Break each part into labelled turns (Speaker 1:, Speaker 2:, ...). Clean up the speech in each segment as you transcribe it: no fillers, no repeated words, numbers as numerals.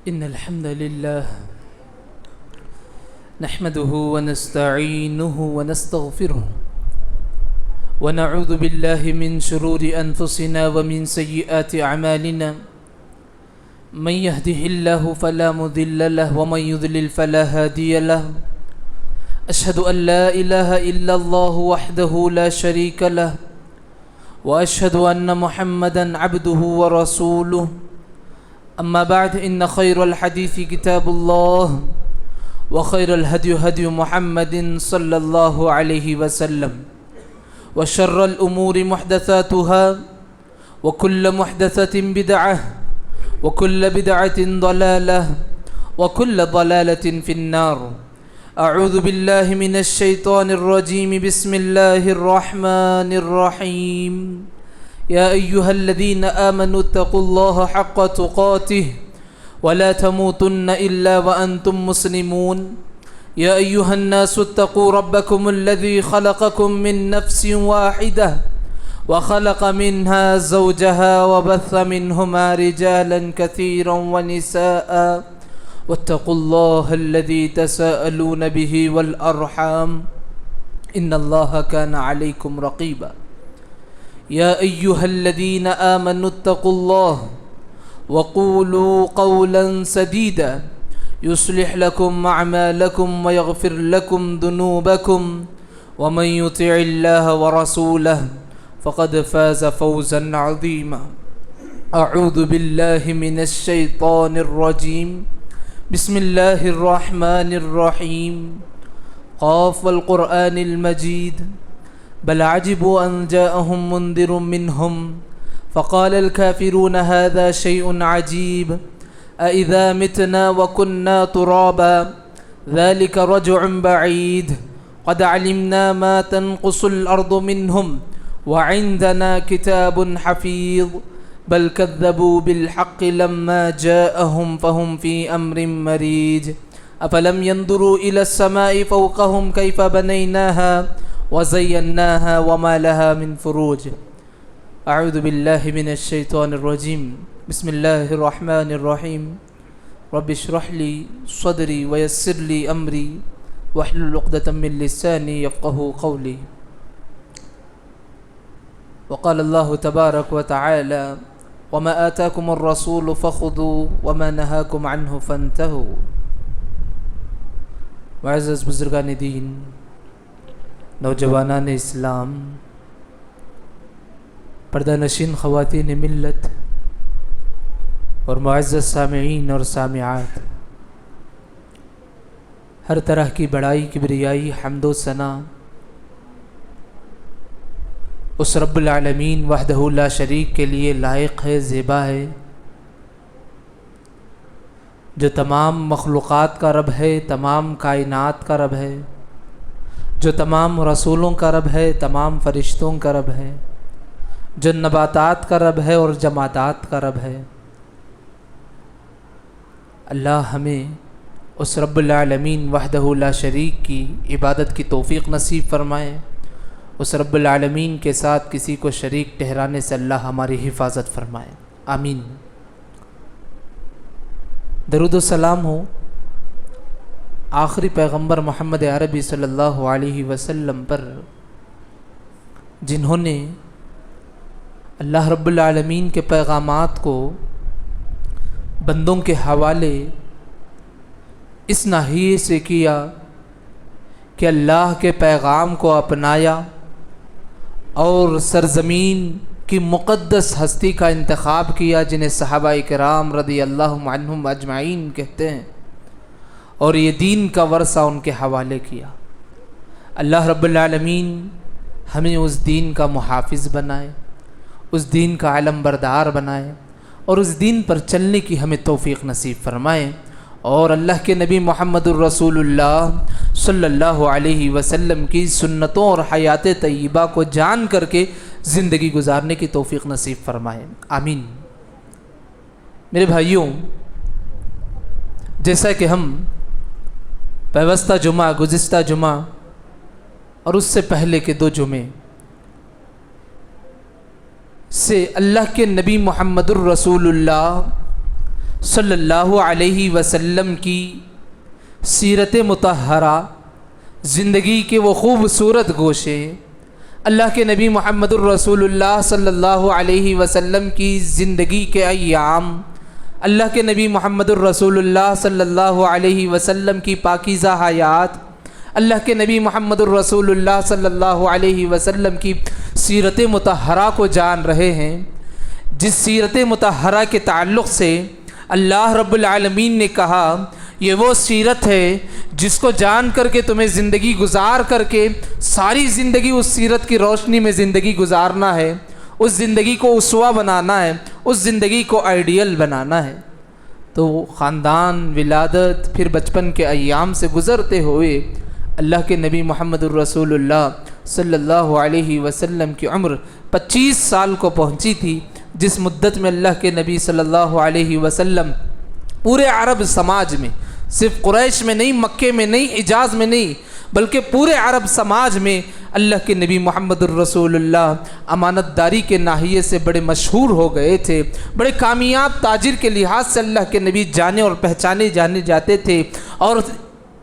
Speaker 1: إن الحمد لله نحمده ونستعينه ونستغفره ونعوذ بالله من شرور أنفسنا ومن سيئات أعمالنا من يهده الله فلا مضل له ومن يضلل فلا هادي له أشهد أن لا إله إلا الله وحده لا شريك له وأشهد أن محمدا عبده ورسوله أما بعد إن خير الحديث كتاب الله وخير الهدي هدي محمد صلى الله عليه وسلم وشر الأمور محدثاتها وكل محدثة بدعة وكل بدعة ضلالة وكل ضلالة في النار. أعوذ بالله من الشيطان الرجيم. بسم الله الرحمن الرحيم. يا أيها الذين آمنوا اتقوا الله حق تقاته ولا تموتن إلا وأنتم مسلمون. يا أيها الناس اتقوا ربكم الذي خلقكم من نفس واحدة وخلق منها زوجها وبث منهما رجالا كثيرا ونساء واتقوا الله الذي تساءلون به والأرحام إن الله كان عليكم رقيبا. يا أيها الذين آمنوا اتقوا الله وقولوا قولا سديدا يصلح لكم أعمالكم ويغفر لكم ذنوبكم ومن يطع الله ورسوله فقد فاز فوزا عظيما. أعوذ بالله من الشيطان الرجيم. بسم الله الرحمن الرحيم. قاف والقرآن المجيد بل عجبوا أن جاءهم منذر منهم فقال الكافرون هذا شيء عجيب أإذا متنا وكنا ترابا ذلك رجع بعيد قد علمنا ما تنقص الأرض منهم وعندنا كتاب حفيظ بل كذبوا بالحق لما جاءهم فهم في أمر مريج أفلم ينظروا إلى السماء فوقهم كيف بنيناها وزيناها وما لها من فروج. أعوذ بالله من الشيطان الرجيم. بسم الله الرحمن الرحيم. رب اشرح لي صدري ويسر لي أمري واحلل عقدة من لساني يفقهوا قولي. وقال الله تبارك وتعالى وما آتاكم الرسول فخذوا وما نهاكم عنه فانتهوا. معزز بزرگان دین، نوجوانان اسلام، پردہ نشین خواتین ملت اور معزز سامعین اور سامعات، ہر طرح کی بڑائی کبریائی حمد و ثنا اس رب العالمین وحدہ لا شریک کے لیے لائق ہے، زیبا ہے، جو تمام مخلوقات کا رب ہے، تمام کائنات کا رب ہے، جو تمام رسولوں کا رب ہے، تمام فرشتوں کا رب ہے، جو نباتات کا رب ہے اور جمادات کا رب ہے. اللہ ہمیں اس رب العالمین وحدہ لا شریک کی عبادت کی توفیق نصیب فرمائے. اس رب العالمین کے ساتھ کسی کو شریک ٹھہرانے سے اللہ ہماری حفاظت فرمائے. آمین. درود و سلام ہو آخری پیغمبر محمد عربی صلی اللہ علیہ وسلم پر، جنہوں نے اللہ رب العالمین کے پیغامات کو بندوں کے حوالے اس ناحیے سے کیا کہ اللہ کے پیغام کو اپنایا اور سرزمین کی مقدس ہستی کا انتخاب کیا جنہیں صحابہ کرام رضی اللہ عنہم اجمعین کہتے ہیں، اور یہ دین کا ورثہ ان کے حوالے کیا. اللہ رب العالمین ہمیں اس دین کا محافظ بنائے، اس دین کا علم بردار بنائے اور اس دین پر چلنے کی ہمیں توفیق نصیب فرمائے. اور اللہ کے نبی محمد الرسول اللہ صلی اللہ علیہ وسلم کی سنتوں اور حیات طیبہ کو جان کر کے زندگی گزارنے کی توفیق نصیب فرمائے. آمین. میرے بھائیوں، جیسا کہ ہم پیوستہ جمعہ، گزشتہ جمعہ اور اس سے پہلے کے 2 جمعے سے اللہ کے نبی محمد الرسول اللہ صلی اللہ علیہ وسلم کی سیرت مطہرہ، زندگی کے وہ خوبصورت گوشے، اللہ کے نبی محمد الرسول اللہ صلی اللہ علیہ وسلم کی زندگی کے ایام، اللہ کے نبی محمد الرسول اللہ صلی اللہ علیہ وسلم کی پاکیزہ حیات، اللہ کے نبی محمد الرسول اللہ صلی اللہ علیہ وسلم کی سیرت مطہرہ کو جان رہے ہیں، جس سیرت مطہرہ کے تعلق سے اللہ رب العالمین نے کہا یہ وہ سیرت ہے جس کو جان کر کے تمہیں زندگی گزار کر کے ساری زندگی اس سیرت کی روشنی میں زندگی گزارنا ہے، اس زندگی کو اسوہ بنانا ہے، اس زندگی کو آئیڈیل بنانا ہے۔ تو خاندان، ولادت، پھر بچپن کے ایام سے گزرتے ہوئے اللہ کے نبی محمد الرسول اللہ صلی اللہ علیہ وسلم کی عمر 25 سال کو پہنچی تھی، جس مدت میں اللہ کے نبی صلی اللہ علیہ وسلم پورے عرب سماج میں، صرف قریش میں نہیں، مکے میں نہیں، حجاز میں نہیں، بلکہ پورے عرب سماج میں اللہ کے نبی محمد الرسول اللہ امانت داری کے ناحیے سے بڑے مشہور ہو گئے تھے، بڑے کامیاب تاجر کے لحاظ سے اللہ کے نبی جانے اور پہچانے جانے جاتے تھے۔ اور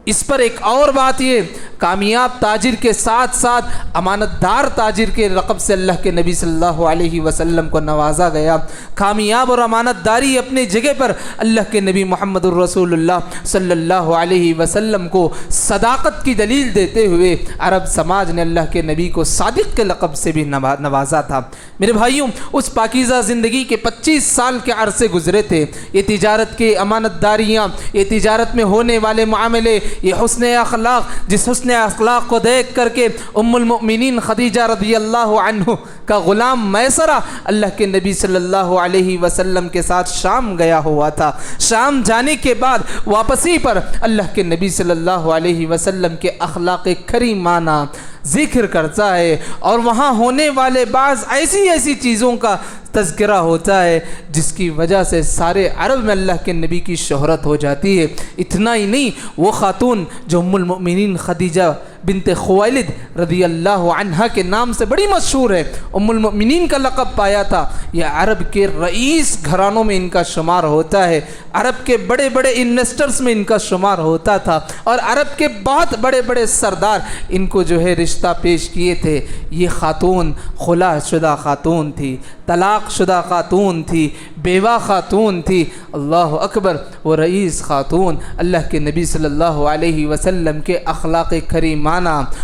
Speaker 1: اس پر ایک اور بات، یہ کامیاب تاجر کے ساتھ ساتھ امانت دار تاجر کے لقب سے اللہ کے نبی صلی اللہ علیہ وسلم کو نوازا گیا۔ کامیاب اور امانت داری اپنی جگہ پر، اللہ کے نبی محمد الرسول اللہ صلی اللہ علیہ وسلم کو صداقت کی دلیل دیتے ہوئے عرب سماج نے اللہ کے نبی کو صادق کے لقب سے بھی نوازا تھا۔ میرے بھائیوں، اس پاکیزہ زندگی کے 25 سال کے عرصے گزرے تھے، یہ تجارت کے امانت داریاں، یہ تجارت میں ہونے والے معاملے، یہ حسن اخلاق، جس حسن اخلاق کو دیکھ کر کے ام المؤمنین خدیجہ رضی اللہ عنہ کا غلام میسرہ اللہ کے نبی صلی اللہ علیہ وسلم کے ساتھ شام گیا ہوا تھا۔ شام جانے کے بعد واپسی پر اللہ کے نبی صلی اللہ علیہ وسلم کے اخلاق کریمانہ ذکر کرتا ہے، اور وہاں ہونے والے بعض ایسی چیزوں کا تذکرہ ہوتا ہے جس کی وجہ سے سارے عرب میں اللہ کے نبی کی شہرت ہو جاتی ہے۔ اتنا ہی نہیں، وہ خاتون جو ام المؤمنین خدیجہ بنت خویلد رضی اللہ عنہا کے نام سے بڑی مشہور ہے، ام المؤمنین کا لقب پایا تھا، یہ عرب کے رئیس گھرانوں میں ان کا شمار ہوتا ہے، عرب کے بڑے بڑے انویسٹرز میں ان کا شمار ہوتا تھا، اور عرب کے بہت بڑے بڑے سردار ان کو جو ہے رشتہ پیش کیے تھے۔ یہ خاتون خلا شدہ خاتون تھی، طلاق شدہ خاتون تھی، بیوہ خاتون تھی، اللہ اکبر، وہ رئیس خاتون اللہ کے نبی صلی اللہ علیہ وسلم کے اخلاق کریمانہ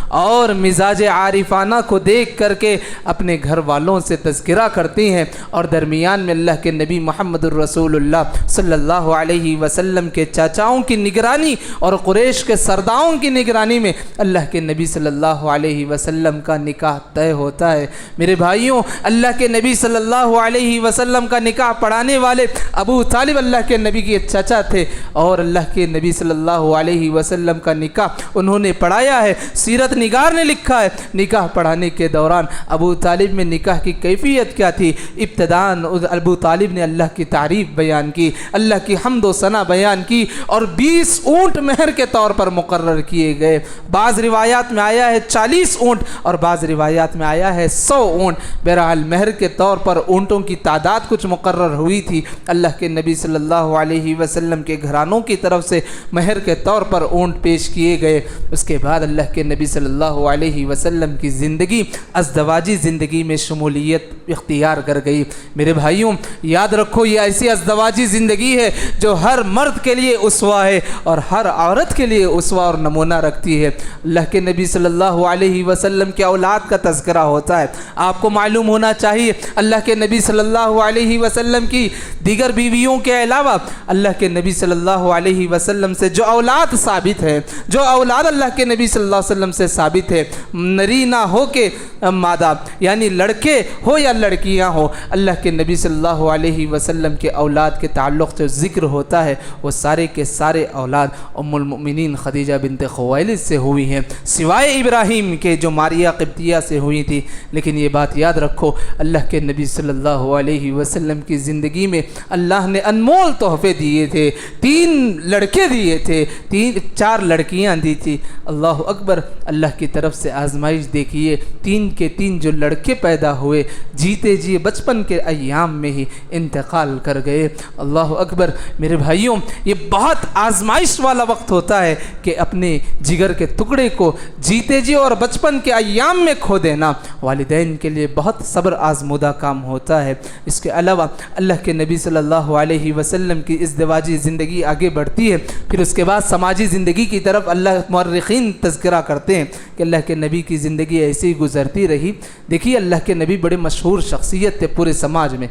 Speaker 1: اور مزاج عارفانہ کو دیکھ کر کے اپنے گھر والوں سے تذکرہ کرتی ہیں، اور درمیان میں اللہ کے نبی محمد الرسول اللہ صلی اللہ علیہ وسلم کے چاچاؤں کی نگرانی اور قریش کے سرداروں کی نگرانی میں اللہ کے نبی صلی اللہ علیہ وسلم کا نکاح طے ہوتا ہے۔ میرے بھائیوں، اللہ کے نبی صلی اللہ علیہ وسلم کا نکاح پڑھانے والے ابو طالب اللہ کے نبی کے چچا تھے، اور اللہ کے نبی صلی اللہ علیہ وسلم کا نکاح انہوں نے پڑھایا ہے۔ سیرت نگار نے لکھا ہے، نکاح پڑھانے کے دوران ابو طالب میں نکاح کی کیفیت کیا تھی۔ ابتداءً ابو طالب نے اللہ کی تعریف بیان کی، اللہ کی حمد و ثنا بیان کی، اور 20 اونٹ مہر کے طور پر مقرر کیے گئے۔ بعض روایات میں آیا ہے 40 اونٹ، اور بعض روایات میں آیا ہے 100 اونٹ۔ بہرحال مہر کے طور پر اونٹوں کی تعداد کچھ مقرر ہوئی تھی۔ اللہ کے نبی صلی اللہ علیہ وسلم کے گھرانوں کی طرف سے مہر کے طور پر اونٹ پیش کیے گئے۔ اس کے بعد اللہ کے نبی صلی اللہ علیہ وسلم کی زندگی ازدواجی زندگی میں شمولیت اختیار کر گئی۔ میرے بھائیوں، یاد رکھو، یہ ایسی ازدواجی زندگی ہے جو ہر مرد کے لیے اسوہ ہے اور ہر عورت کے لیے اسوہ اور نمونہ رکھتی ہے۔ اللہ کے نبی صلی اللہ علیہ وسلم کے اولاد کا تذکرہ ہوتا ہے۔ آپ کو معلوم ہونا چاہیے، اللہ کے نبی صلی اللہ علیہ وسلم کی دیگر بیویوں کے علاوہ اللہ کے نبی صلی اللہ علیہ وسلم سے جو اولاد ثابت ہے، جو اولاد اللہ کے نبی صلی اللہ علیہ وسلم سے ثابت ہے، نری نہ ہو کے مادہ، یعنی لڑکے ہو یا لڑکیاں ہو، اللہ کے نبی صلی اللہ علیہ وسلم کے اولاد کے تعلق جو ذکر ہوتا ہے وہ سارے کے سارے اولاد ام المؤمنین خدیجہ بنت خویلد سے ہوئی ہیں، سوائے ابراہیم کے جو ماریہ قبطیہ سے ہوئی تھی۔ لیکن یہ بات یاد رکھو، اللہ کے نبی نبی صلی اللہ علیہ وسلم کی زندگی میں اللہ نے انمول تحفے دیے تھے، 3 لڑکے دیے تھے، 4 لڑکیاں دی تھی۔ اللہ اکبر، اللہ کی طرف سے آزمائش دیکھیے، 3 کے 3 جو لڑکے پیدا ہوئے جیتے جی بچپن کے ایام میں ہی انتقال کر گئے۔ اللہ اکبر میرے بھائیوں، یہ بہت آزمائش والا وقت ہوتا ہے کہ اپنے جگر کے ٹکڑے کو جیتے جی اور بچپن کے ایام میں کھو دینا والدین کے لیے بہت صبر آزمودہ کام ہوتا ہے۔ اس کے علاوہ اللہ کے نبی صلی اللہ علیہ وسلم کی ازدواجی زندگی آگے بڑھتی ہے، پھر اس کے بعد سماجی زندگی کی طرف اللہ مورخین تذکرہ کرتے ہیں کہ اللہ کے نبی کی زندگی ایسے ہی گزرتی رہی۔ دیکھیے اللہ کے نبی بڑے مشہور شخصیت تھے پورے سماج میں۔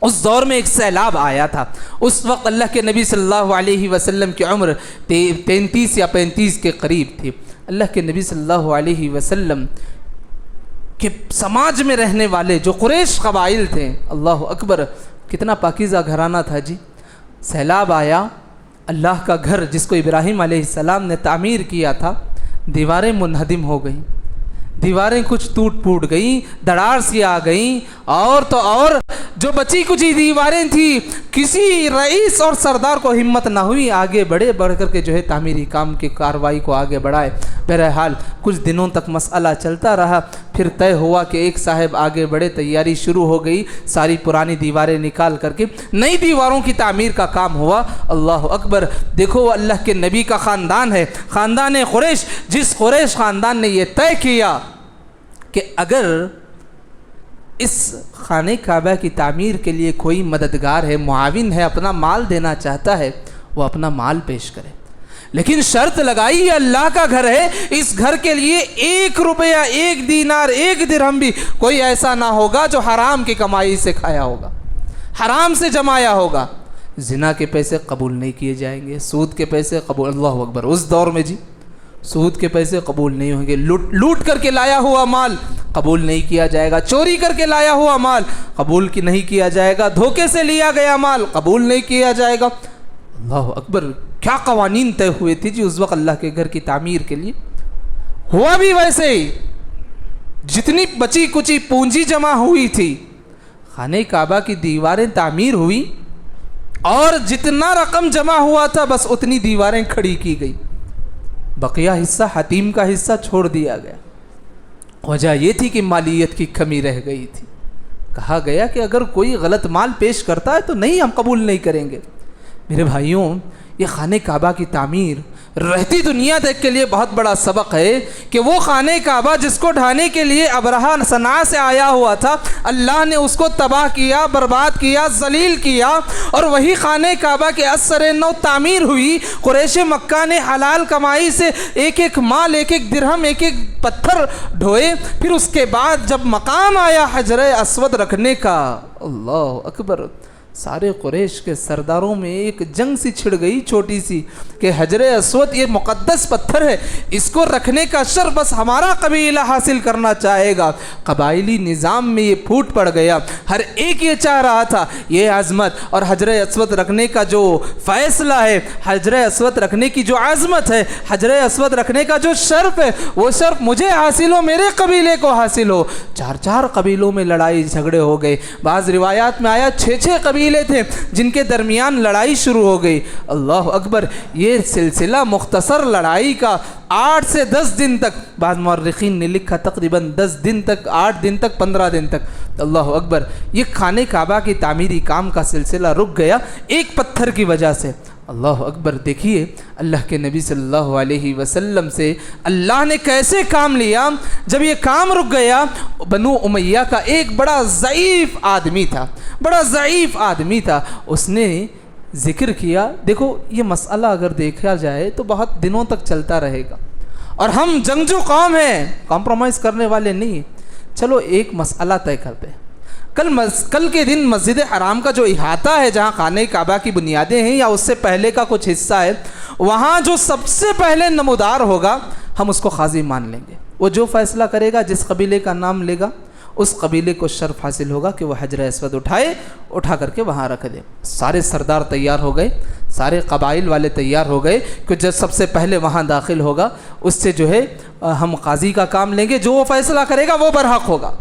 Speaker 1: اس دور میں ایک سیلاب آیا تھا، اس وقت اللہ کے نبی صلی اللہ علیہ وسلم کی عمر 33 یا 35 کے قریب تھی۔ اللہ کے نبی صلی اللہ علیہ وسلم کہ سماج میں رہنے والے جو قریش قبائل تھے، اللہ اکبر کتنا پاکیزہ گھرانہ تھا جی۔ سیلاب آیا، اللہ کا گھر جس کو ابراہیم علیہ السلام نے تعمیر کیا تھا، دیواریں منہدم ہو گئیں، دیواریں کچھ ٹوٹ پھوٹ گئیں، دراڑ سی آ گئیں، اور تو اور جو بچی کچھ دیواریں تھیں، کسی رئیس اور سردار کو ہمت نہ ہوئی آگے بڑھ کر کے جو ہے تعمیری کام کی کارروائی کو آگے بڑھائے۔ بہرحال کچھ دنوں تک مسئلہ چلتا رہا، پھر طے ہوا کہ ایک صاحب آگے بڑھے، تیاری شروع ہو گئی، ساری پرانی دیواریں نکال کر کے نئی دیواروں کی تعمیر کا کام ہوا۔ اللہ اکبر، دیکھو اللہ کے نبی کا خاندان ہے، خاندان قریش، جس قریش خاندان نے یہ طے کیا کہ اگر اس خانہ کعبہ کی تعمیر کے لیے کوئی مددگار ہے، معاون ہے، اپنا مال دینا چاہتا ہے، وہ اپنا مال پیش کرے، لیکن شرط لگائی یہ اللہ کا گھر ہے، اس گھر کے لیے 1 روپیہ، 1 دینار، 1 درہم بھی کوئی ایسا نہ ہوگا جو حرام کی کمائی سے کھایا ہوگا، حرام سے جمایا ہوگا۔ زنا کے پیسے قبول نہیں کیے جائیں گے، سود کے پیسے قبول، اللہ اکبر، اس دور میں جی سود کے پیسے قبول نہیں ہوں گے، لوٹ کر کے لایا ہوا مال قبول نہیں کیا جائے گا، چوری کر کے لایا ہوا مال قبول نہیں کیا جائے گا، دھوکے سے لیا گیا مال قبول نہیں کیا جائے گا۔ اللہ اکبر، کیا قوانین طے ہوئے تھے جی اس وقت اللہ کے گھر کی تعمیر کے لیے۔ ہوا بھی ویسے ہی، جتنی بچی کچی پونجی جمع ہوئی تھی، خانہ کعبہ کی دیواریں تعمیر ہوئی، اور جتنا رقم جمع ہوا تھا بس اتنی دیواریں کھڑی کی گئی، بقیہ حصہ حتیم کا حصہ چھوڑ دیا گیا۔ وجہ یہ تھی کہ مالیت کی کمی رہ گئی تھی۔ کہا گیا کہ اگر کوئی غلط مال پیش کرتا ہے تو نہیں، ہم قبول نہیں کریں گے۔ میرے بھائیوں، یہ خانہ کعبہ کی تعمیر رہتی دنیا تک کے لیے بہت بڑا سبق ہے کہ وہ خانہ کعبہ جس کو ڈھانے کے لیے ابرہہ صنعاء سے آیا ہوا تھا، اللہ نے اس کو تباہ کیا، برباد کیا، ذلیل کیا، اور وہی خانہ کعبہ کے اثر نو تعمیر ہوئی۔ قریش مکہ نے حلال کمائی سے ایک ایک مال، ایک ایک درہم، ایک ایک پتھر ڈھوئے، پھر اس کے بعد جب مقام آیا حجر اسود رکھنے کا، اللہ اکبر، سارے قریش کے سرداروں میں ایک جنگ سی چھڑ گئی چھوٹی سی کہ حجر اسود یہ مقدس پتھر ہے، اس کو رکھنے کا شرف بس ہمارا قبیلہ حاصل کرنا چاہے گا۔ قبائلی نظام میں یہ پھوٹ پڑ گیا، ہر ایک یہ چاہ رہا تھا یہ عظمت اور حجر اسود رکھنے کا جو فیصلہ ہے، حجر اسود رکھنے کی جو عظمت ہے، حجر اسود رکھنے کا جو شرف ہے، وہ شرف مجھے حاصل ہو، میرے قبیلے کو حاصل ہو۔ 4 قبیلوں میں لڑائی جھگڑے ہو گئے، بعض روایات میں آیا 6 قبیلے تھے جن کے درمیان لڑائی شروع ہو گئی۔ اللہ اکبر، یہ سلسلہ مختصر لڑائی کا 8 سے 10 دن تک، بعض مورخین نے لکھا تقریباً 10 دن تک، 8 دن تک، 15 دن تک۔ اللہ اکبر، یہ خانہ کعبہ کی تعمیری کام کا سلسلہ رک گیا ایک پتھر کی وجہ سے۔ اللہ اکبر، دیکھیے اللہ کے نبی صلی اللہ علیہ وسلم سے اللہ نے کیسے کام لیا۔ جب یہ کام رک گیا، بنو امیہ کا ایک بڑا ضعیف آدمی تھا، اس نے ذکر کیا، دیکھو یہ مسئلہ اگر دیکھا جائے تو بہت دنوں تک چلتا رہے گا، اور ہم جنگجو قوم ہیں، کمپرومائز کرنے والے نہیں، چلو ایک مسئلہ طے کرتے ہیں۔ کل کے دن مسجد حرام کا جو احاطہ ہے جہاں خانہ کعبہ کی بنیادیں ہیں یا اس سے پہلے کا کچھ حصہ ہے، وہاں جو سب سے پہلے نمودار ہوگا ہم اس کو قاضی مان لیں گے۔ وہ جو فیصلہ کرے گا، جس قبیلے کا نام لے گا، اس قبیلے کو شرف حاصل ہوگا کہ وہ حجر اسود اٹھا کر کے وہاں رکھ دے۔ سارے سردار تیار ہو گئے، سارے قبائل والے تیار ہو گئے کہ جو سب سے پہلے وہاں داخل ہوگا اس سے جو ہے ہم قاضی کا کام لیں گے، جو وہ فیصلہ کرے گا وہ برحق ہوگا۔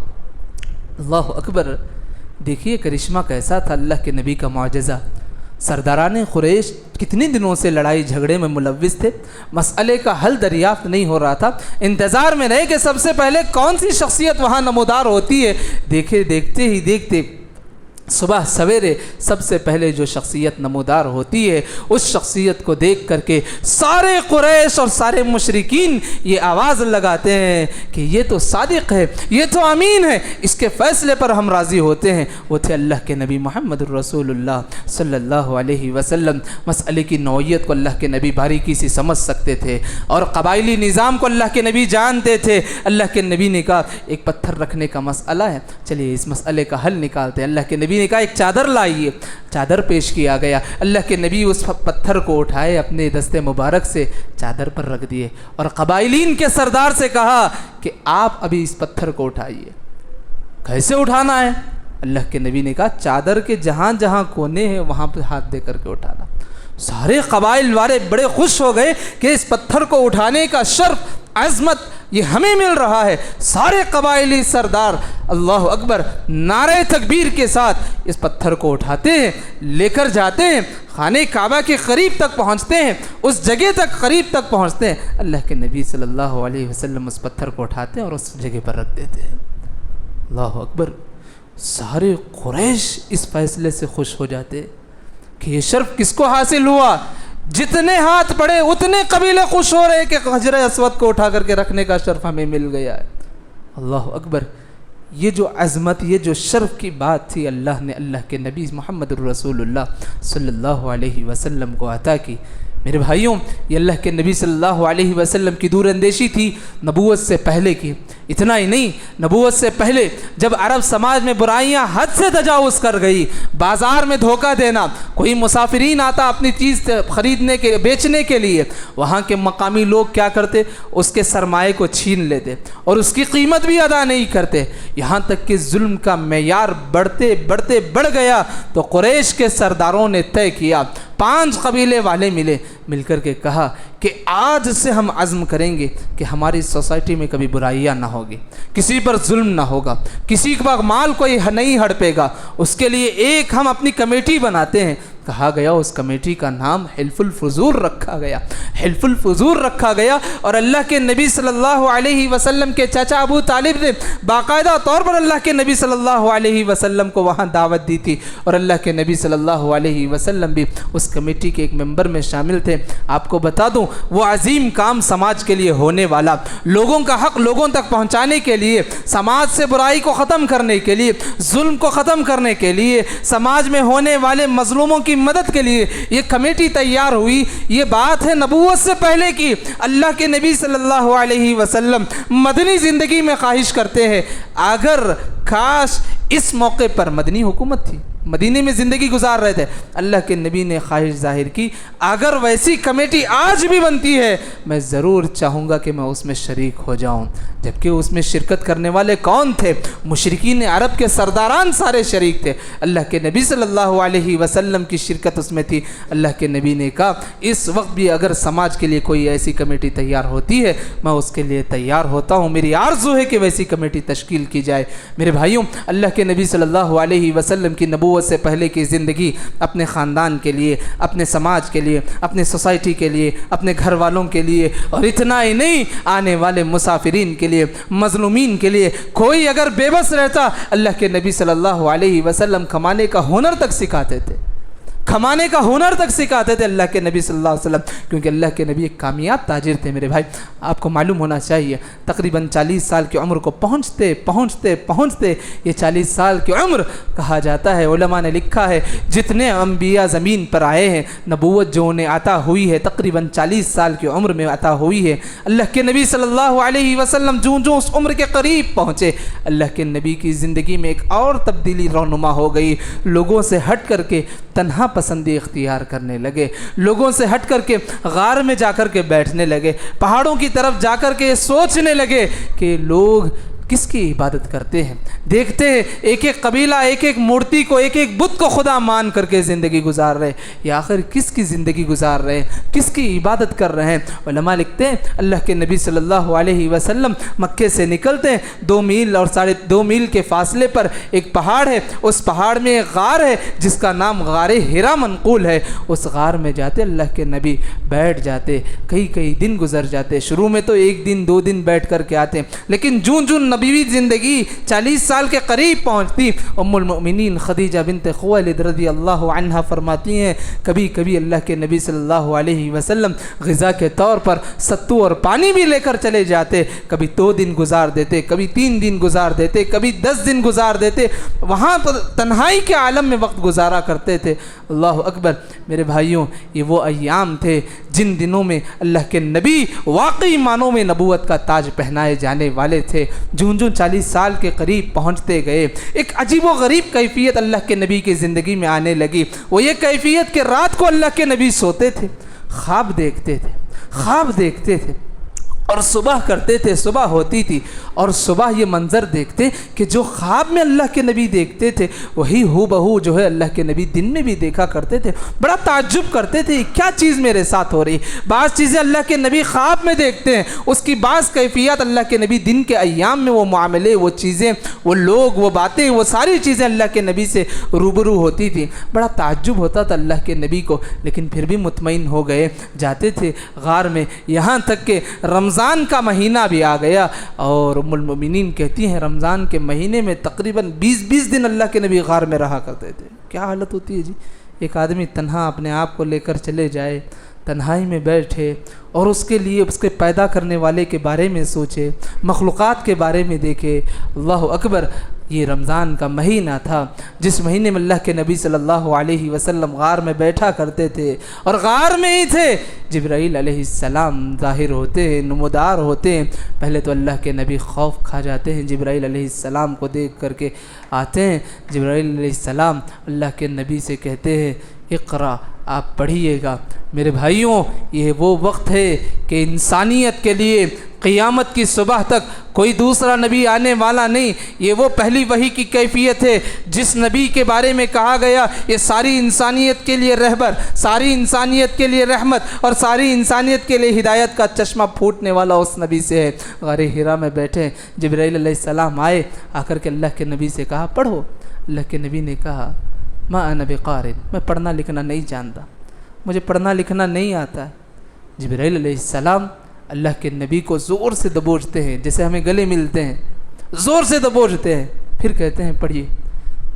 Speaker 1: اللہ اکبر، دیکھیے کرشمہ کیسا تھا اللہ کے نبی کا معجزہ۔ سرداران قریش کتنے دنوں سے لڑائی جھگڑے میں ملوث تھے، مسئلے کا حل دریافت نہیں ہو رہا تھا، انتظار میں رہے کہ سب سے پہلے کون سی شخصیت وہاں نمودار ہوتی ہے۔ دیکھتے صبح سویرے سب سے پہلے جو شخصیت نمودار ہوتی ہے اس شخصیت کو دیکھ کر کے سارے قریش اور سارے مشرکین یہ آواز لگاتے ہیں کہ یہ تو صادق ہے، یہ تو امین ہے، اس کے فیصلے پر ہم راضی ہوتے ہیں۔ وہ تھے اللہ کے نبی محمد الرسول اللہ صلی اللہ علیہ وسلم۔ مسئلے کی نوعیت کو اللہ کے نبی باریکی سے سمجھ سکتے تھے اور قبائلی نظام کو اللہ کے نبی جانتے تھے۔ اللہ کے نبی نے کہا ایک پتھر رکھنے کا مسئلہ ہے، چلیے اس مسئلے کا حل نکالتے ہیں۔ اللہ کے نبی نے کہا ایک چادر لائیے، چادر پیش کیا گیا۔ اللہ کے نبی اس پتھر کو اٹھائے، اپنے دست مبارک سے چادر پر رکھ دیے اور قبائلین کے سردار سے کہا کہ آپ ابھی اس پتھر کو اٹھائیے۔ کیسے اٹھانا ہے؟ اللہ کے نبی نے کہا چادر کے جہاں جہاں کونے ہیں وہاں پہ ہاتھ دے کر کے اٹھانا۔ سارے قبائل والے بڑے خوش ہو گئے کہ اس پتھر کو اٹھانے کا شرف، عظمت یہ ہمیں مل رہا ہے۔ سارے قبائلی سردار اللہ اکبر نعرہ تکبیر کے ساتھ اس پتھر کو اٹھاتے ہیں، لے کر جاتے ہیں، خانہ کعبہ کے قریب تک پہنچتے ہیں، اس جگہ تک قریب تک پہنچتے ہیں۔ اللہ کے نبی صلی اللہ علیہ وسلم اس پتھر کو اٹھاتے ہیں اور اس جگہ پر رکھ دیتے ہیں۔ اللہ اکبر، سارے قریش اس فیصلے سے خوش ہو جاتے کہ یہ شرف کس کو حاصل ہوا؟ جتنے ہاتھ پڑے اتنے قبیلے خوش ہو رہے کہ حجر اسود کو اٹھا کر کے رکھنے کا شرف ہمیں مل گیا ہے۔ اللہ اکبر، یہ جو عظمت، یہ جو شرف کی بات تھی اللہ نے اللہ کے نبی محمد الرسول اللہ صلی اللہ علیہ وسلم کو عطا کی۔ میرے بھائیوں، یہ اللہ کے نبی صلی اللہ علیہ وسلم کی دور اندیشی تھی نبوت سے پہلے کی۔ اتنا ہی نہیں، نبوت سے پہلے جب عرب سماج میں برائیاں حد سے تجاوز کر گئی، بازار میں دھوکہ دینا، کوئی مسافرین آتا اپنی چیز خریدنے کے بیچنے کے لیے، وہاں کے مقامی لوگ کیا کرتے؟ اس کے سرمایے کو چھین لیتے اور اس کی قیمت بھی ادا نہیں کرتے۔ یہاں تک کہ ظلم کا معیار بڑھتے بڑھ گیا تو قریش کے سرداروں نے طے کیا، 5 قبیلے والے مل کر کے کہا کہ آج سے ہم عزم کریں گے کہ ہماری سوسائٹی میں کبھی برائیاں نہ ہوگی، کسی پر ظلم نہ ہوگا، کسی کا مال کوئی نہیں ہڑپے گا۔ اس کے لیے ایک ہم اپنی کمیٹی بناتے ہیں۔ کہا گیا اس کمیٹی کا نام حلف الفضول رکھا گیا، حلف الفضول رکھا گیا۔ اور اللہ کے نبی صلی اللہ علیہ وسلم کے چچا ابو طالب نے باقاعدہ طور پر اللہ کے نبی صلی اللہ علیہ وسلم کو وہاں دعوت دی تھی اور اللہ کے نبی صلی اللہ علیہ وسلم بھی اس کمیٹی کے ایک ممبر میں شامل تھے۔ آپ کو بتا دوں، وہ عظیم کام سماج کے لیے ہونے والا، لوگوں کا حق لوگوں تک پہنچانے کے لیے، سماج سے برائی کو ختم کرنے کے لیے، ظلم کو ختم کرنے کے لیے، سماج میں ہونے والے مظلوموں کی مدد کے لیے یہ کمیٹی تیار ہوئی۔ یہ بات ہے نبوت سے پہلے کی۔ اللہ کے نبی صلی اللہ علیہ وسلم مدنی زندگی میں خواہش کرتے ہیں اگر کاش اس موقع پر مدنی حکومت تھی، مدینے میں زندگی گزار رہے تھے، اللہ کے نبی نے خواہش ظاہر کی اگر ویسی کمیٹی آج بھی بنتی ہے میں ضرور چاہوں گا کہ میں اس میں شریک ہو جاؤں۔ جبکہ اس میں شرکت کرنے والے کون تھے؟ مشرکین عرب کے سرداران سارے شریک تھے، اللہ کے نبی صلی اللہ علیہ وسلم کی شرکت اس میں تھی۔ اللہ کے نبی نے کہا اس وقت بھی اگر سماج کے لیے کوئی ایسی کمیٹی تیار ہوتی ہے میں اس کے لیے تیار ہوتا ہوں، میری آرزو ہے کہ ویسی کمیٹی تشکیل کی جائے۔ میرے بھائیوں، اللہ کے نبی صلی اللہ علیہ وسلم کی نبوت سے پہلے کی زندگی اپنے خاندان کے لیے، اپنے سماج کے لیے، اپنے سوسائٹی کے لیے، اپنے گھر والوں کے لیے، اور اتنا ہی نہیں آنے والے مسافرین کے لیے، مظلومین کے لیے۔ کوئی اگر بے بس رہتا اللہ کے نبی صلی اللہ علیہ وسلم کمانے کا ہنر تک سکھاتے تھے، کمانے کا ہنر تک سکھاتے تھے اللہ کے نبی صلی اللہ علیہ وسلم، کیونکہ اللہ کے نبی ایک کامیاب تاجر تھے۔ میرے بھائی، آپ کو معلوم ہونا چاہیے تقریباً 40 سال کی عمر کو پہنچتے یہ 40 سال کی عمر کہا جاتا ہے، علماء نے لکھا ہے جتنے انبیاء زمین پر آئے ہیں نبوت جو انہیں عطا ہوئی ہے تقریباً 40 سال کی عمر میں عطا ہوئی ہے۔ اللہ کے نبی صلی اللہ علیہ وسلم جو اس عمر کے قریب پہنچے، اللہ کے نبی کی زندگی میں ایک اور تبدیلی رونما ہو گئی، لوگوں سے ہٹ کر کے تنہا پسندی اختیار کرنے لگے، لوگوں سے ہٹ کر کے غار میں جا کر کے بیٹھنے لگے، پہاڑوں کی طرف جا کر کے سوچنے لگے کہ لوگ کس کی عبادت کرتے ہیں؟ دیکھتے ہیں ایک ایک قبیلہ ایک ایک مورتی کو ایک ایک بت کو خدا مان کر کے زندگی گزار رہے، یا آخر کس کی زندگی گزار رہے ہیں، کس کی عبادت کر رہے ہیں؟ علماء لکھتے ہیں اللہ کے نبی صلی اللہ علیہ وسلم مکے سے نکلتے ہیں، 2 میل اور 2.5 میل کے فاصلے پر ایک پہاڑ ہے، اس پہاڑ میں ایک غار ہے جس کا نام غار ہرا منقول ہے۔ اس غار میں جاتے اللہ کے نبی بیٹھ جاتے، کئی دن گزر جاتے، شروع میں تو 1 دن 2 دن بیٹھ کر کے آتے، لیکن جون نبوی زندگی 40 سال کے قریب پہنچتی، ام المؤمنین خدیجہ بنت خویلد رضی اللہ عنہا فرماتی ہیں کبھی کبھی اللہ کے نبی صلی اللہ علیہ وسلم غذا کے طور پر ستو اور پانی بھی لے کر چلے جاتے، کبھی 2 دن گزار دیتے، کبھی 3 دن گزار دیتے، کبھی 10 دن گزار دیتے، وہاں پر تنہائی کے عالم میں وقت گزارا کرتے تھے۔ اللہ اکبر میرے بھائیوں، یہ وہ ایام تھے جن دنوں میں اللہ کے نبی واقعی معنوں میں نبوت کا تاج پہنائے جانے والے تھے۔ جون 40 سال کے قریب پہنچتے گئے، ایک عجیب و غریب کیفیت اللہ کے نبی کی زندگی میں آنے لگی۔ وہ یہ کیفیت کہ رات کو اللہ کے نبی سوتے تھے، خواب دیکھتے تھے اور صبح کرتے تھے، صبح ہوتی تھی اور صبح یہ منظر دیکھتے کہ جو خواب میں اللہ کے نبی دیکھتے تھے وہی ہو بہو جو ہے اللہ کے نبی دن میں بھی دیکھا کرتے تھے۔ بڑا تعجب کرتے تھے کیا چیز میرے ساتھ ہو رہی۔ بعض چیزیں اللہ کے نبی خواب میں دیکھتے ہیں، اس کی بعض کیفیت اللہ کے نبی دن کے ایام میں وہ معاملے، وہ چیزیں، وہ لوگ، وہ باتیں، وہ ساری چیزیں اللہ کے نبی سے روبرو ہوتی تھیں۔ بڑا تعجب ہوتا تھا اللہ کے نبی کو، لیکن پھر بھی مطمئن ہو گئے، جاتے تھے غار میں، یہاں تک کہ رمضان کا مہینہ بھی آ گیا، اور ام المؤمنین کہتی ہیں رمضان کے مہینے میں تقریباً 20 دن اللہ کے نبی غار میں رہا کرتے تھے۔ کیا حالت ہوتی ہے جی، ایک آدمی تنہا اپنے آپ کو لے کر چلے جائے، تنہائی میں بیٹھے اور اس کے لیے اس کے پیدا کرنے والے کے بارے میں سوچے، مخلوقات کے بارے میں دیکھے۔ اللہ اکبر، یہ رمضان کا مہینہ تھا جس مہینے میں اللہ کے نبی صلی اللہ علیہ وسلم غار میں بیٹھا کرتے تھے، اور غار میں ہی تھے جبرائیل علیہ السلام ظاہر ہوتے ہیں، نمودار ہوتے ہیں۔ پہلے تو اللہ کے نبی خوف کھا جاتے ہیں، جبرائیل علیہ السلام کو دیکھ کر کے آتے ہیں۔ جبرائیل علیہ السلام اللہ کے نبی سے کہتے ہیں اقرا، آپ پڑھیے گا۔ میرے بھائیوں، یہ وہ وقت ہے کہ انسانیت کے لیے قیامت کی صبح تک کوئی دوسرا نبی آنے والا نہیں۔ یہ وہ پہلی وحی کی کیفیت ہے جس نبی کے بارے میں کہا گیا یہ ساری انسانیت کے لیے رہبر، ساری انسانیت کے لیے رحمت اور ساری انسانیت کے لیے ہدایت کا چشمہ پھوٹنے والا اس نبی سے ہے۔ غار ہرا میں بیٹھے جبرائیل علیہ السلام آئے، آ کر کے اللہ کے نبی سے کہا پڑھو۔ اللہ کے نبی نے کہا ما انا بقارئ، میں پڑھنا لکھنا نہیں جانتا، مجھے پڑھنا لکھنا نہیں آتا ہے۔ جبرائیل علیہ السلام اللہ کے نبی کو زور سے دبوچتے ہیں، جیسے ہمیں گلے ملتے ہیں، زور سے دبوچتے ہیں، پھر کہتے ہیں پڑھیے۔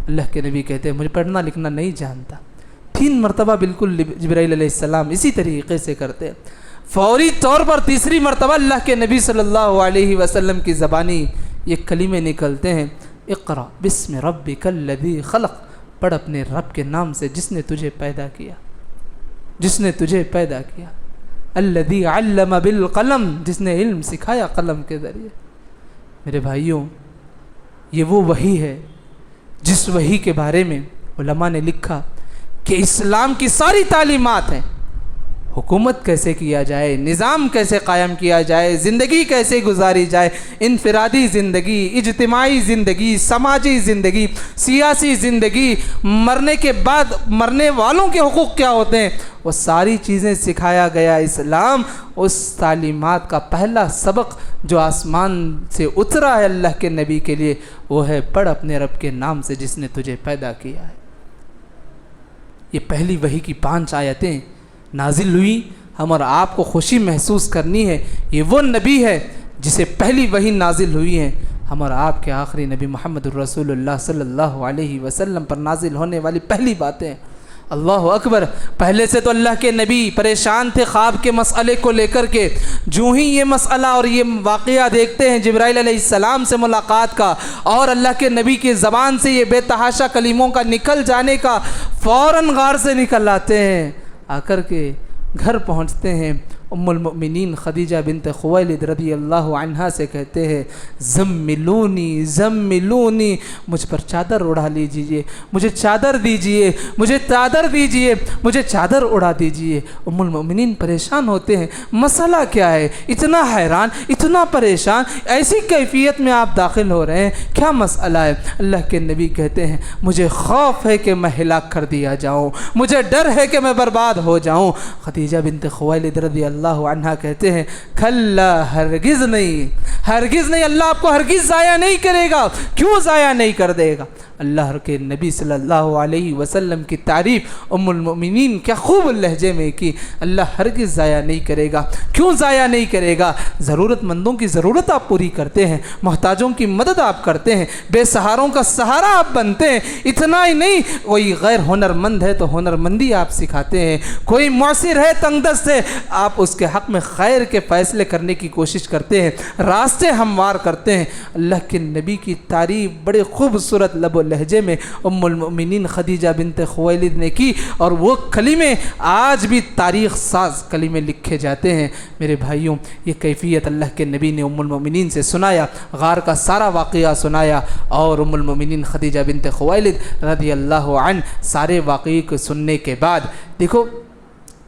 Speaker 1: اللہ کے نبی کہتے ہیں مجھے پڑھنا لکھنا نہیں جانتا۔ 3 مرتبہ بالکل جبرائیل علیہ السلام اسی طریقے سے کرتے ہیں۔ فوری طور پر تیسری مرتبہ اللہ کے نبی صلی اللہ علیہ وسلم کی زبانی یہ کلمے نکلتے ہیں اقرا بسم ربک الذی خلق، پڑھ اپنے رب کے نام سے جس نے تجھے پیدا کیا، جس نے تجھے پیدا کیا، الذی علم بالقلم، جس نے علم سکھایا قلم کے ذریعے۔ میرے بھائیوں، یہ وہ وحی ہے جس وحی کے بارے میں علماء نے لکھا کہ اسلام کی ساری تعلیمات ہیں، حکومت کیسے کیا جائے، نظام کیسے قائم کیا جائے، زندگی کیسے گزاری جائے، انفرادی زندگی، اجتماعی زندگی، سماجی زندگی، سیاسی زندگی، مرنے کے بعد مرنے والوں کے حقوق کیا ہوتے ہیں، وہ ساری چیزیں سکھایا گیا۔ اسلام اس تعلیمات کا پہلا سبق جو آسمان سے اترا ہے اللہ کے نبی کے لیے وہ ہے پڑھ اپنے رب کے نام سے جس نے تجھے پیدا کیا ہے۔ یہ پہلی وحی کی 5 آیتیں نازل ہوئی، ہم اور آپ کو خوشی محسوس کرنی ہے۔ یہ وہ نبی ہے جسے پہلی وحی نازل ہوئی ہے، ہم اور آپ کے آخری نبی محمد الرسول اللہ صلی اللہ علیہ وسلم پر نازل ہونے والی پہلی باتیں۔ اللہ اکبر، پہلے سے تو اللہ کے نبی پریشان تھے خواب کے مسئلے کو لے کر کے، جو ہی یہ مسئلہ اور یہ واقعہ دیکھتے ہیں جبرائیل علیہ السلام سے ملاقات کا اور اللہ کے نبی کی زبان سے یہ بے تحاشا کلموں کا نکل جانے کا، فوراً غار سے نکل آتے ہیں، آ کر کے گھر پہنچتے ہیں، ام المؤمنین خدیجہ بنت خویلد رضی اللہ عنہا سے کہتے ہیں زملونی زملونی، مجھ پر چادر اڑا لیجیے، مجھے چادر دیجیے، مجھے چادر دیجیے، مجھے چادر اڑا دیجیے۔ ام المؤمنین پریشان ہوتے ہیں، مسئلہ کیا ہے؟ اتنا حیران، اتنا پریشان، ایسی کیفیت میں آپ داخل ہو رہے ہیں، کیا مسئلہ ہے؟ اللہ کے نبی کہتے ہیں مجھے خوف ہے کہ میں ہلاک کر دیا جاؤں، مجھے ڈر ہے کہ میں برباد ہو جاؤں۔ خدیجہ بنت خویلد رضی اللہ عنہا کہتے ہیں کھلا، ہرگز نہیں، ہرگز نہیں، اللہ آپ کو ہرگز ضائع نہیں کرے گا۔ کیوں ضائع نہیں کر دے گا؟ اللہ کے نبی صلی اللہ علیہ وسلم کی تعریف ام المؤمنین کیا خوب لہجے میں کی، اللہ ہرگز ضائع نہیں کرے گا۔ کیوں ضائع نہیں کرے گا؟ ضرورت مندوں کی ضرورت آپ پوری کرتے ہیں، محتاجوں کی مدد آپ کرتے ہیں، بے سہاروں کا سہارا آپ بنتے ہیں۔ اتنا ہی نہیں، کوئی غیر ہنر مند ہے تو ہنر مندی آپ سکھاتے ہیں، کوئی معسر ہے، تنگ دست ہے، آپ اس کے حق میں خیر کے فیصلے کرنے کی کوشش کرتے ہیں، راستے ہموار کرتے ہیں۔ اللہ کے نبی کی تعریف بڑے خوبصورت لب و لہجے میں ام المؤمنین خدیجہ بنت خویلد نے کی، اور وہ کلمے آج بھی تاریخ ساز کلمے لکھے جاتے ہیں۔ میرے بھائیوں، یہ کیفیت اللہ کے نبی نے ام المؤمنین سے سنایا، غار کا سارا واقعہ سنایا، اور ام المؤمنین خدیجہ بنت خویلد رضی اللہ عنہ سارے واقعے کو سننے کے بعد، دیکھو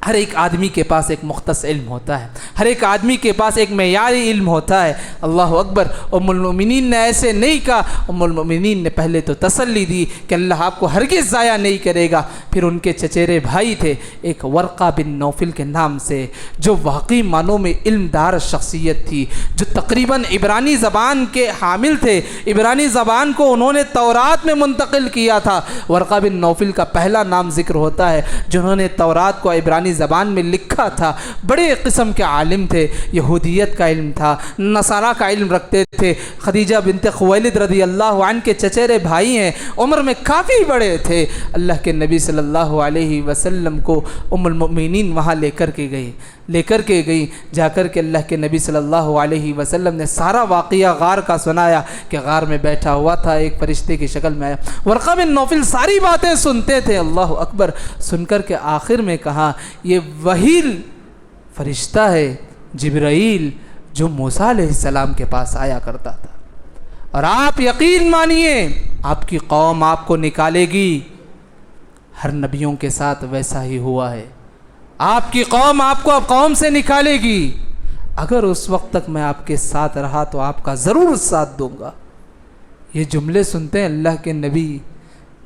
Speaker 1: ہر ایک آدمی کے پاس ایک مختص علم ہوتا ہے، ہر ایک آدمی کے پاس ایک معیاری علم ہوتا ہے۔ اللہ اکبر، ام المؤمنین نے ایسے نہیں کہا، ام المؤمنین نے پہلے تو تسلی دی کہ اللہ آپ کو ہرگز ضائع نہیں کرے گا۔ پھر ان کے چچیرے بھائی تھے ایک ورقہ بن نوفل کے نام سے، جو واقعی معنوں میں علم دار شخصیت تھی، جو تقریباً عبرانی زبان کے حامل تھے، عبرانی زبان کو انہوں نے تورات میں منتقل کیا تھا۔ ورقہ بن نوفل کا پہلا نام ذکر ہوتا ہے جنہوں نے تورات کو عبرانی زبان میں لکھا تھا۔ بڑے قسم کے عالم تھے، یہودیت کا علم تھا، نصارہ کا علم رکھتے تھے۔ خدیجہ بنت خویلد رضی اللہ عنہ کے چچیرے بھائی ہیں، عمر میں کافی بڑے تھے۔ اللہ کے نبی صلی اللہ علیہ وسلم کو ام المؤمنین وہاں لے کر کے گئی، جا کر کے اللہ کے نبی صلی اللہ علیہ وسلم نے سارا واقعہ غار کا سنایا کہ غار میں بیٹھا ہوا تھا، ایک فرشتے کی شکل میں آیا۔ ورقہ بن نوفل ساری باتیں سنتے تھے، اللہ اکبر، سن کر کے آخر میں کہا یہ وہی فرشتہ ہے جبرائیل جو موسیٰ علیہ السلام کے پاس آیا کرتا تھا، اور آپ یقین مانیے آپ کی قوم آپ کو نکالے گی۔ ہر نبیوں کے ساتھ ویسا ہی ہوا ہے، آپ کی قوم آپ کو اب قوم سے نکالے گی۔ اگر اس وقت تک میں آپ کے ساتھ رہا تو آپ کا ضرور ساتھ دوں گا۔ یہ جملے سنتے ہیں اللہ کے نبی،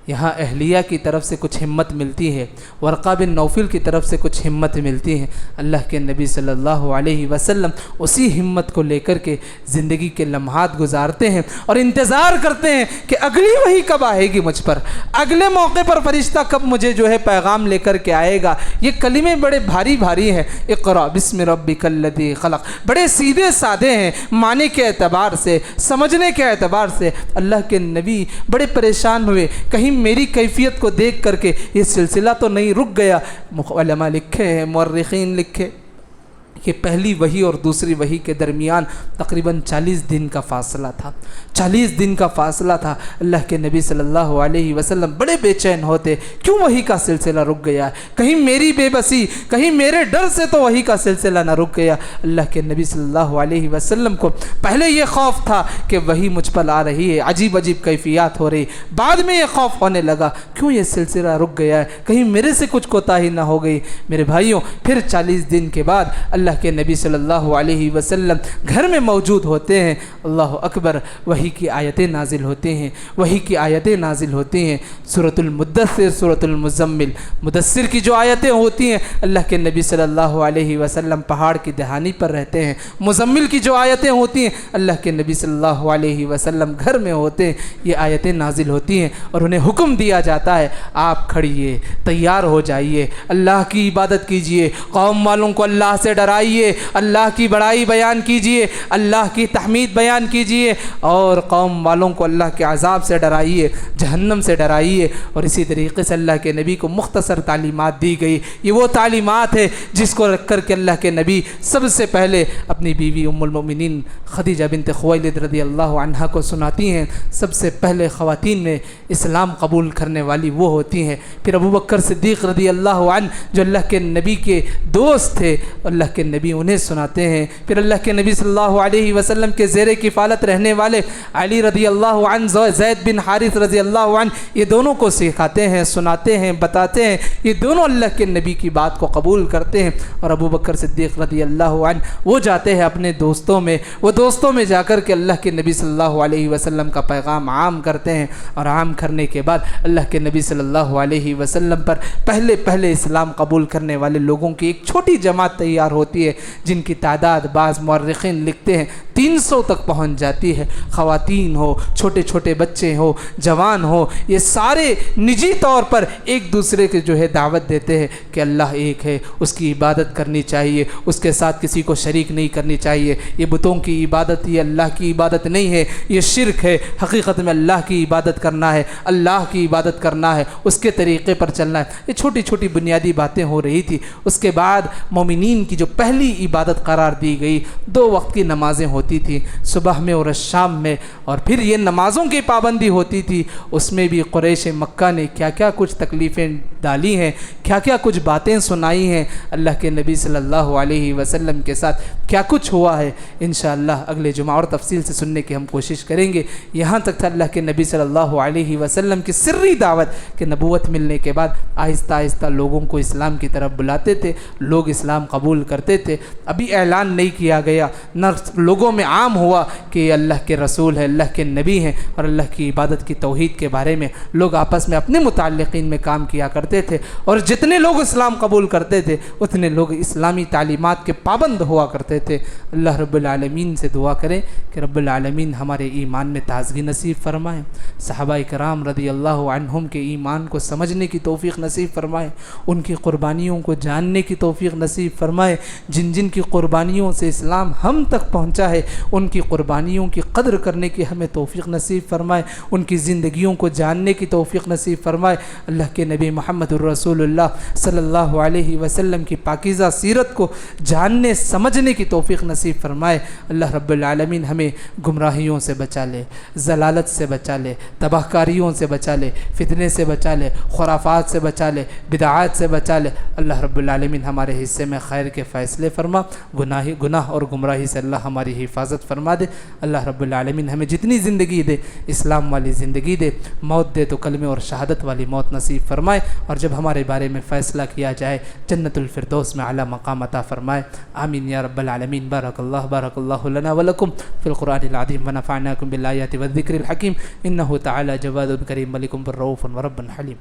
Speaker 1: یہاں اہلیہ کی طرف سے کچھ ہمت ملتی ہے، ورقہ بن نوفل کی طرف سے کچھ ہمت ملتی ہے۔ اللہ کے نبی صلی اللہ علیہ وسلم اسی ہمت کو لے کر کے زندگی کے لمحات گزارتے ہیں، اور انتظار کرتے ہیں کہ اگلی وحی کب آئے گی مجھ پر، اگلے موقع پر فرشتہ کب مجھے پیغام لے کر کے آئے گا۔ یہ کلمے بڑے بھاری بھاری ہیں، اقرأ بسم ربک الذی خلق، بڑے سیدھے سادے ہیں معنی کے اعتبار سے، سمجھنے کے اعتبار سے۔ اللہ کے نبی بڑے پریشان ہوئے، کہیں میری کیفیت کو دیکھ کر کے یہ سلسلہ تو نہیں رک گیا۔ علماء لکھے ہیں، مورخین لکھے کہ پہلی وحی اور دوسری وحی کے درمیان تقریباً 40 دن کا فاصلہ تھا، 40 دن کا فاصلہ تھا۔ اللہ کے نبی صلی اللہ علیہ وسلم بڑے بے چین ہوتے، کیوں وحی کا سلسلہ رک گیا ہے؟ کہیں میری بے بسی، کہیں میرے ڈر سے تو وحی کا سلسلہ نہ رک گیا۔ اللہ کے نبی صلی اللہ علیہ وسلم کو پہلے یہ خوف تھا کہ وحی مجھ پر آ رہی ہے، عجیب عجیب کیفیات ہو رہی، بعد میں یہ خوف ہونے لگا کیوں یہ سلسلہ رک گیا ہے، کہیں میرے سے کچھ کوتاہی نہ ہو گئی۔ میرے بھائیوں، پھر 40 دن کے بعد اللہ کے نبی صلی اللہ علیہ وسلم گھر میں موجود ہوتے ہیں۔ اللہ اکبر، وحی کی آیتیں نازل ہوتے ہیں، وحی کی آیتیں نازل ہوتی ہیں۔ سورۃ المدثر، سورۃ المزمل، مدثر کی جو آیتیں ہوتی ہیں، اللہ کے نبی صلی اللہ علیہ وسلم پہاڑ کی دہانی پر رہتے ہیں۔ مزمل کی جو آیتیں ہوتی ہیں، اللہ کے نبی صلی اللہ علیہ وسلم گھر میں ہوتے ہیں، یہ آیتیں نازل ہوتی ہیں، اور انہیں حکم دیا جاتا ہے آپ کھڑیے، تیار ہو جائیے، اللہ کی عبادت کیجئے، قوم والوں کو اللہ سے ڈرائیے، اللہ کی بڑائی بیان کیجئے، اللہ کی تحمید بیان کیجئے، اور قوم والوں کو اللہ کے عذاب سے ڈرائیے، جہنم سے ڈرائیے۔ اور اسی طریقے سے اللہ کے نبی کو مختصر تعلیمات دی گئی۔ یہ وہ تعلیمات ہے جس کو رکھ کر کے اللہ کے نبی سب سے پہلے اپنی بیوی ام المؤمنین خدیجہ بنت خویلد رضی اللہ عنہا کو سناتی ہیں۔ سب سے پہلے خواتین میں اسلام قبول کرنے والی وہ ہوتی ہیں۔ پھر ابو بکر صدیق رضی اللہ عنہ جو اللہ کے نبی کے دوست تھے، اللہ کے کے نبی انہیں سناتے ہیں. پھر اللہ کے نبی صلی اللہ علیہ وسلم کے زیر کفالت رہنے والے علی رضی اللہ عنہ، زید بن حارث رضی اللہ عنہ، یہ دونوں کو سکھاتے ہیں، سناتے ہیں، بتاتے ہیں. یہ دونوں اللہ کے نبی کی بات کو قبول کرتے ہیں. اور ابو بکر صدیق رضی اللہ عنہ وہ جاتے ہیں اپنے دوستوں میں، وہ دوستوں میں جا کر کے اللہ کے نبی صلی اللہ علیہ وسلم کا پیغام عام کرتے ہیں. اور عام کرنے کے بعد اللہ کے نبی صلی اللہ علیہ وسلم پر پہلے اسلام قبول کرنے والے لوگوں کی ایک چھوٹی جماعت تیار ہوتی ہے، جن کی تعداد بعض مورخین لکھتے ہیں 300 تک پہنچ جاتی ہے. خواتین ہو، چھوٹے چھوٹے بچے ہو، جوان ہو، یہ سارے نجی طور پر ایک دوسرے کے جو ہے دعوت دیتے ہیں کہ اللہ ایک ہے، اس کی عبادت کرنی چاہیے، اس کے ساتھ کسی کو شریک نہیں کرنی چاہیے. یہ بتوں کی عبادت، یہ اللہ کی عبادت نہیں ہے، یہ شرک ہے. حقیقت میں اللہ کی عبادت کرنا ہے، اللہ کی عبادت کرنا ہے، اس کے طریقے پر چلنا ہے. یہ چھوٹی چھوٹی بنیادی باتیں ہو رہی تھی. اس کے بعد مومنین کی جو پہلی عبادت قرار دی گئی 2 وقت کی نمازیں ہوتی تھیں، صبح میں اور شام میں. اور پھر یہ نمازوں کی پابندی ہوتی تھی. اس میں بھی قریش مکہ نے کیا کیا کچھ تکلیفیں ڈالی ہیں، کیا کیا کچھ باتیں سنائی ہیں، اللہ کے نبی صلی اللہ علیہ وسلم کے ساتھ کیا کچھ ہوا ہے، انشاءاللہ اگلے جمعہ اور تفصیل سے سننے کی ہم کوشش کریں گے. یہاں تک تھا اللہ کے نبی صلی اللہ علیہ وسلم کی سری دعوت کہ نبوت ملنے کے بعد آہستہ آہستہ لوگوں کو اسلام کی طرف بلاتے تھے، لوگ اسلام قبول کرتے تھے. ابھی اعلان نہیں کیا گیا، نہ لوگوں میں عام ہوا کہ یہ اللہ کے رسول ہے، اللہ کے نبی ہیں، اور اللہ کی عبادت کی توحید کے بارے میں لوگ آپس میں اپنے متعلقین میں کام کیا کرتے تھے. اور جتنے لوگ اسلام قبول کرتے تھے اتنے لوگ اسلامی تعلیمات کے پابند ہوا کرتے تھے. اللہ رب العالمین سے دعا کریں کہ رب العالمین ہمارے ایمان میں تازگی نصیب فرمائے، صحابہ کرام رضی اللہ عنہم کے ایمان کو سمجھنے کی توفیق نصیب فرمائے، ان کی قربانیوں کو جاننے کی توفیق نصیب فرمائے. جن جن کی قربانیوں سے اسلام ہم تک پہنچا ہے ان کی قربانیوں کی قدر کرنے کی ہمیں توفیق نصیب فرمائے، ان کی زندگیوں کو جاننے کی توفیق نصیب فرمائے. اللہ کے نبی محمد الرسول اللہ صلی اللہ علیہ وسلم کی پاکیزہ سیرت کو جاننے سمجھنے کی توفیق نصیب فرمائے. اللہ رب العالمین ہمیں گمراہیوں سے بچا لے، ضلالت سے بچا لے، تباہ کاریوں سے بچا لے، فتنے سے بچا لے، خرافات سے بچا لے، بدعات سے بچا لے. اللہ رب العالمین ہمارے حصے میں خیر کے فیصلے فرما، گناہ اور گمراہی سے اللہ ہماری حفاظت فرما دے. اللہ رب العالمین ہمیں جتنی زندگی دے اسلام والی زندگی دے، موت دے تو کلمے اور شہادت والی موت نصیب فرمائے. اور جب ہمارے بارے میں فیصلہ کیا جائے جنت الفردوس میں اعلیٰ مقام عطا فرمائے. آمین یا رب العالمین. بارک اللہ لنا ولکم فی القرآن العظیم ونفعناکم بالآیات والذکر الحکیم. انہ تعالی جواد کریم ملک بالرؤوف ورب حلیم.